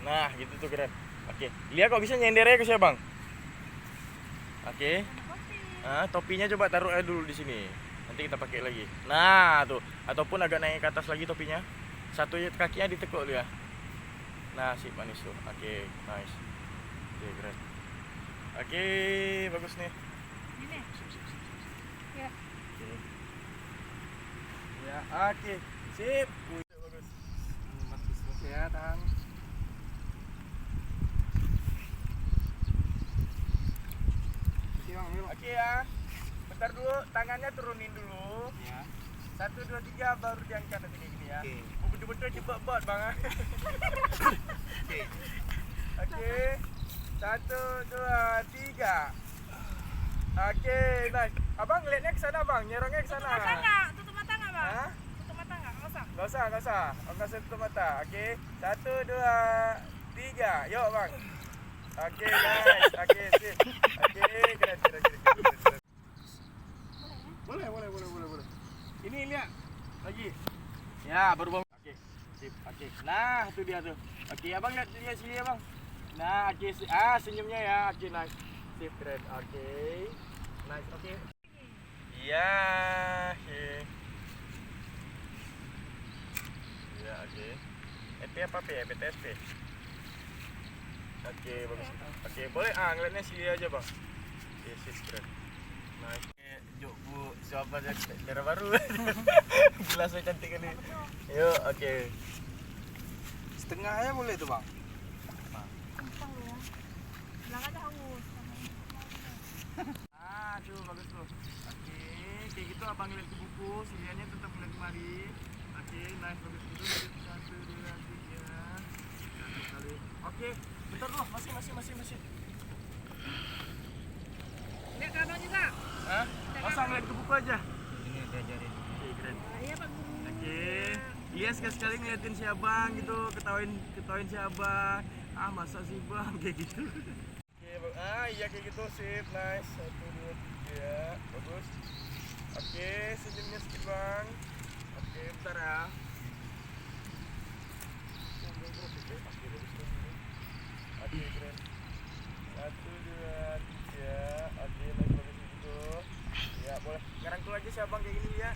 Nah, gitu tuh keren. Oke, lihat kok bisa nyendernya ke siapa bang? Oke. Topinya coba taruh aja dulu di sini. Nanti kita pakai lagi. Nah, tuh. Ataupun agak naik ke atas lagi topinya. Satu kakinya ditekuk dia. Nah, sip manis tuh. Oke, nice. Oke, keren. Oke, bagus nih. Ini. Sip, sip, sip, sip, sip. Ya. Oke. Ya, oke. Sip. Wih, bagus. Bagus ya, tahan. Oke ya. Bentar dulu, tangannya turunin dulu. Ya. 1, 2, 3 baru diangkat nanti kayak gini ya. Oke. Betul-betul cepet bot bang. Oke. Oke. 1, 2, 3. Oke, nice. Abang ngeliatnya ke sana bang, nyerongnya ke Tutup sana. mata nggak? Tutup mata nggak, Bang? Hah? Tutup mata nggak? Nggak usah. Gak usah, gak usah. Abang kasih tutup mata. Oke. 1, 2, 3. Yuk bang. Oke, nice. Oke, sip. Oke, keren. Boleh. Ini lihat lagi. Ya, baru bang. Oke, sip. Oke. Nah, itu dia tuh. Oke, abang lihat sini ya bang. Nah, oke. Senyumnya ya. Oke, nice. Sip, keren. Oke. Nice. Oke. Iya. Oke. Iya, oke. EP apa P ya? PTSP. Oke, bagus. Oke, boleh. Ngeliatnya sini aja bang. Oke, sip, keren. Nice. Yuk bu, siapa daerah baru? Gila saya cantik kali. Yuk, oke. Setengahnya boleh tuh bang. Gampang ya. Belakang aja haus. Tuh bagus tuh. Oke, kayak gitu abang ngeliat ke buku, siliannya tetap ngeliat kemari. Oke, nice, bagus gitu. 1, 2, 3. Satu kali. Oke, bentar dulu, masih. Lihat ke abang juga. Hah? Masa ngeliat ke buku aja? Ini diajarin. Oke, keren. Iya, Pak Guru. Oke, iya sekali-sekali ngeliatin si abang gitu, ketawain si abang. Masa sih bang, kayak gitu. Oke, iya kayak gitu, sip, nice. 1, 2, 3, bagus. Oke, senyumnya sedikit bang. Oke, bentar ya. Oke, keren. 1, 2, 3. Oke, nice, bagus gitu. Ya, boleh. Ngerangkul aja si abang kayak gini ya.